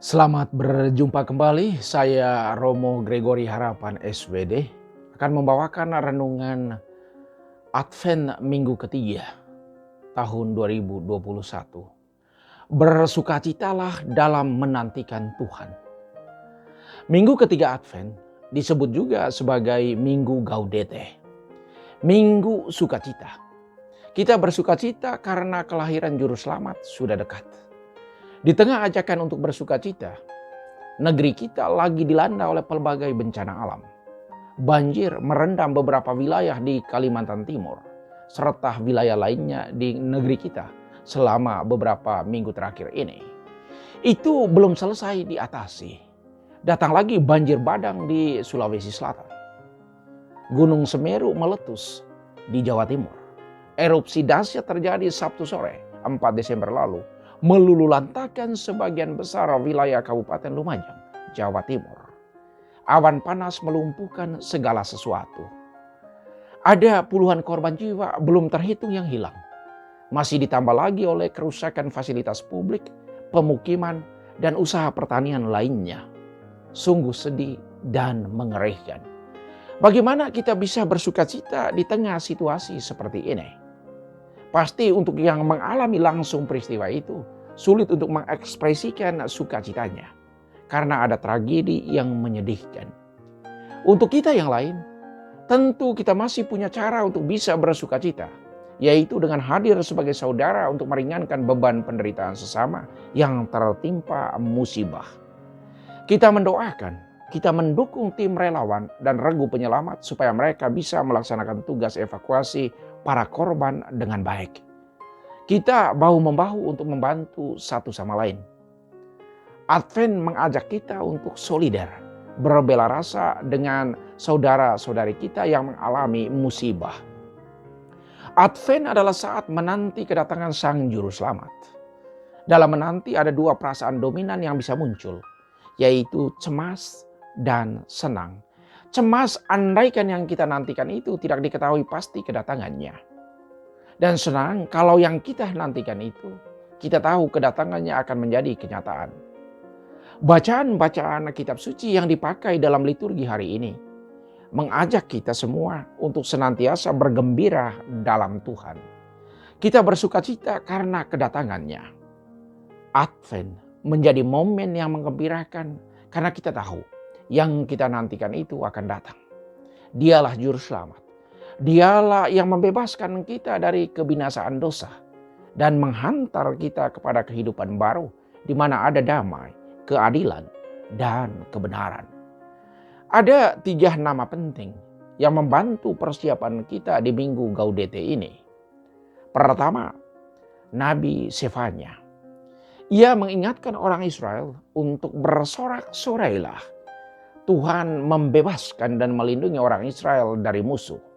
Selamat berjumpa kembali, saya Romo Gregory Harapan SWD akan membawakan renungan Advent minggu ketiga tahun 2021. Bersukacitalah dalam menantikan Tuhan. Minggu ketiga Advent disebut juga sebagai Minggu Gaudete, Minggu Sukacita. Kita bersukacita karena kelahiran Juru Selamat sudah dekat. Di tengah ajakan untuk bersukacita, negeri kita lagi dilanda oleh pelbagai bencana alam. Banjir merendam beberapa wilayah di Kalimantan Timur, serta wilayah lainnya di negeri kita selama beberapa minggu terakhir ini. Itu belum selesai diatasi. Datang lagi banjir bandang di Sulawesi Selatan. Gunung Semeru meletus di Jawa Timur. Erupsi dahsyat terjadi Sabtu sore 4 Desember lalu, meluluhlantakkan sebagian besar wilayah Kabupaten Lumajang, Jawa Timur. Awan panas melumpuhkan segala sesuatu. Ada puluhan korban jiwa belum terhitung yang hilang. Masih ditambah lagi oleh kerusakan fasilitas publik, pemukiman, dan usaha pertanian lainnya. Sungguh sedih dan mengerikan. Bagaimana kita bisa bersukacita di tengah situasi seperti ini? Pasti untuk yang mengalami langsung peristiwa itu, sulit untuk mengekspresikan sukacitanya. Karena ada tragedi yang menyedihkan. Untuk kita yang lain, tentu kita masih punya cara untuk bisa bersukacita. Yaitu dengan hadir sebagai saudara untuk meringankan beban penderitaan sesama yang tertimpa musibah. Kita mendoakan, kita mendukung tim relawan dan regu penyelamat supaya mereka bisa melaksanakan tugas evakuasi para korban dengan baik. Kita bahu-membahu untuk membantu satu sama lain. Advent mengajak kita untuk solider, berbela rasa dengan saudara-saudari kita yang mengalami musibah. Advent adalah saat menanti kedatangan Sang Juru Selamat. Dalam menanti ada dua perasaan dominan yang bisa muncul, yaitu cemas dan senang. Cemas andaikan yang kita nantikan itu tidak diketahui pasti kedatangannya. Dan senang kalau yang kita nantikan itu, kita tahu kedatangannya akan menjadi kenyataan. Bacaan-bacaan kitab suci yang dipakai dalam liturgi hari ini mengajak kita semua untuk senantiasa bergembira dalam Tuhan. Kita bersukacita karena kedatangannya. Advent menjadi momen yang menggembirakan karena kita tahu yang kita nantikan itu akan datang. Dialah Juru Selamat. Dialah yang membebaskan kita dari kebinasaan dosa dan menghantar kita kepada kehidupan baru di mana ada damai, keadilan, dan kebenaran. Ada 3 nama penting yang membantu persiapan kita di Minggu Gaudete ini. Pertama, Nabi Sefanya. Ia mengingatkan orang Israel untuk bersorak-sorailah. Tuhan membebaskan dan melindungi orang Israel dari musuh.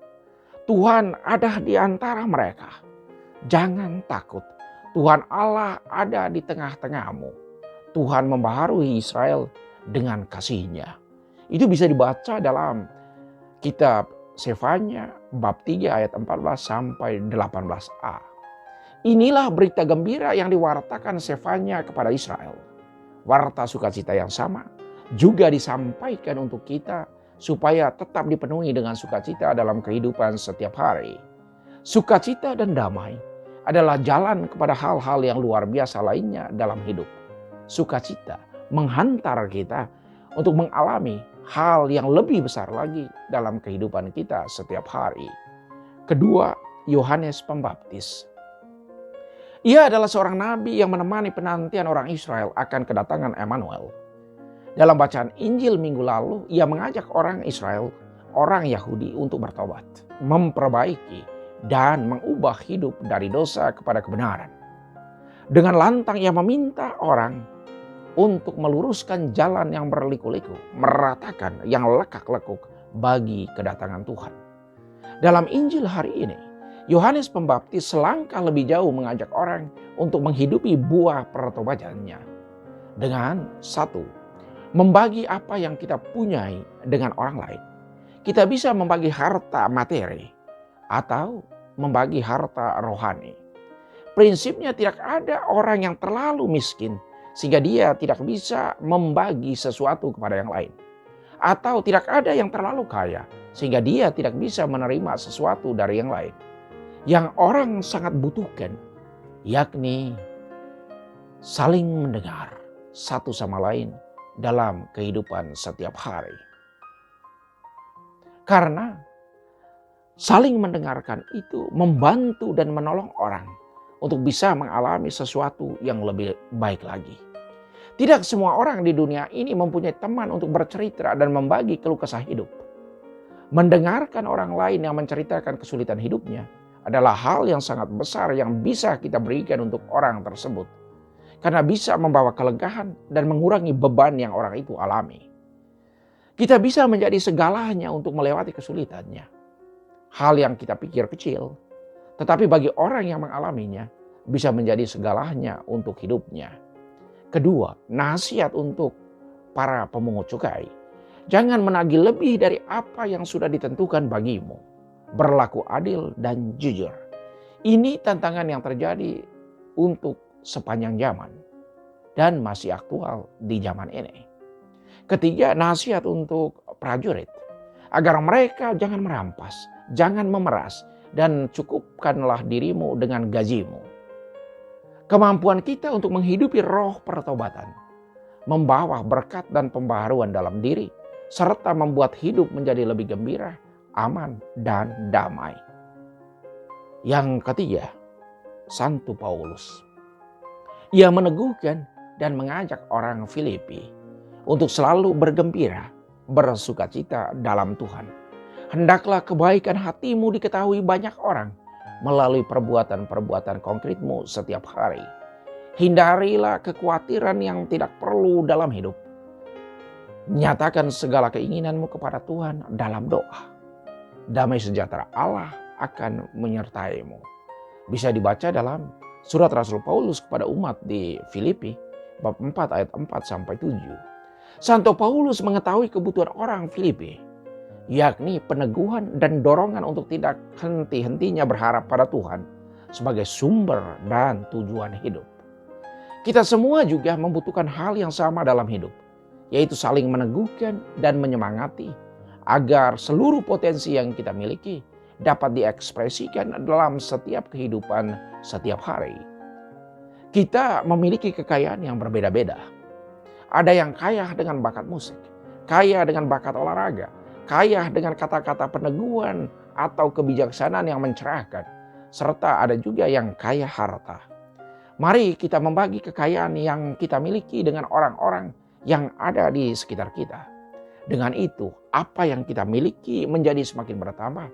Tuhan ada di antara mereka. Jangan takut. Tuhan Allah ada di tengah-tengahmu. Tuhan membaharui Israel dengan kasih-Nya. Itu bisa dibaca dalam kitab Sefanya bab 3 ayat 14 sampai 18a. Inilah berita gembira yang diwartakan Sefanya kepada Israel. Warta sukacita yang sama juga disampaikan untuk kita supaya tetap dipenuhi dengan sukacita dalam kehidupan setiap hari. Sukacita dan damai adalah jalan kepada hal-hal yang luar biasa lainnya dalam hidup. Sukacita menghantar kita untuk mengalami hal yang lebih besar lagi dalam kehidupan kita setiap hari. Kedua, Yohanes Pembaptis. Ia adalah seorang nabi yang menemani penantian orang Israel akan kedatangan Emmanuel. Dalam bacaan Injil minggu lalu, ia mengajak orang Israel, orang Yahudi untuk bertobat, memperbaiki, dan mengubah hidup dari dosa kepada kebenaran. Dengan lantang ia meminta orang untuk meluruskan jalan yang berliku-liku, meratakan yang lekak-lekuk bagi kedatangan Tuhan. Dalam Injil hari ini, Yohanes Pembaptis selangkah lebih jauh mengajak orang untuk menghidupi buah pertobatannya. Dengan satu, membagi apa yang kita punyai dengan orang lain. Kita bisa membagi harta materi atau membagi harta rohani. Prinsipnya tidak ada orang yang terlalu miskin sehingga dia tidak bisa membagi sesuatu kepada yang lain. Atau tidak ada yang terlalu kaya, sehingga dia tidak bisa menerima sesuatu dari yang lain. Yang orang sangat butuhkan, yakni saling mendengar satu sama lain dalam kehidupan setiap hari. Karena saling mendengarkan itu membantu dan menolong orang untuk bisa mengalami sesuatu yang lebih baik lagi. Tidak semua orang di dunia ini mempunyai teman untuk bercerita dan membagi keluh kesah hidup. Mendengarkan orang lain yang menceritakan kesulitan hidupnya adalah hal yang sangat besar yang bisa kita berikan untuk orang tersebut. Karena bisa membawa kelegaan dan mengurangi beban yang orang itu alami. Kita bisa menjadi segalanya untuk melewati kesulitannya. Hal yang kita pikir kecil, tetapi bagi orang yang mengalaminya bisa menjadi segalanya untuk hidupnya. Kedua, nasihat untuk para pemungut cukai. Jangan menagih lebih dari apa yang sudah ditentukan bagimu. Berlaku adil dan jujur. Ini tantangan yang terjadi untuk sepanjang zaman dan masih aktual di zaman ini. Ketiga, nasihat untuk prajurit. Agar mereka jangan merampas, jangan memeras, dan cukupkanlah dirimu dengan gajimu. Kemampuan kita untuk menghidupi roh pertobatan, membawa berkat dan pembaharuan dalam diri, serta membuat hidup menjadi lebih gembira, aman, dan damai. Yang ketiga, Santo Paulus. Ia meneguhkan dan mengajak orang Filipi untuk selalu bergembira, bersukacita dalam Tuhan. Hendaklah kebaikan hatimu diketahui banyak orang melalui perbuatan-perbuatan konkretmu setiap hari. Hindarilah kekhawatiran yang tidak perlu dalam hidup. Nyatakan segala keinginanmu kepada Tuhan dalam doa. Damai sejahtera Allah akan menyertaimu. Bisa dibaca dalam surat Rasul Paulus kepada umat di Filipi, bab 4 ayat 4-7. Santo Paulus mengetahui kebutuhan orang Filipi, yakni peneguhan dan dorongan untuk tidak henti-hentinya berharap pada Tuhan sebagai sumber dan tujuan hidup. Kita semua juga membutuhkan hal yang sama dalam hidup, yaitu saling meneguhkan dan menyemangati agar seluruh potensi yang kita miliki dapat diekspresikan dalam setiap kehidupan setiap hari. Kita memiliki kekayaan yang berbeda-beda. Ada yang kaya dengan bakat musik, kaya dengan bakat olahraga, kaya dengan kata-kata peneguhan atau kebijaksanaan yang mencerahkan, serta ada juga yang kaya harta. Mari kita membagi kekayaan yang kita miliki dengan orang-orang yang ada di sekitar kita. Dengan itu, apa yang kita miliki menjadi semakin bertambah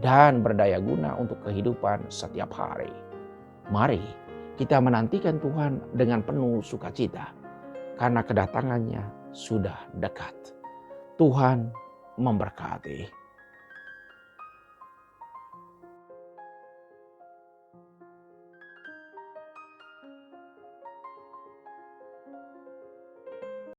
dan berdaya guna untuk kehidupan setiap hari. Mari kita menantikan Tuhan dengan penuh sukacita, karena kedatangannya sudah dekat. Tuhan memberkati.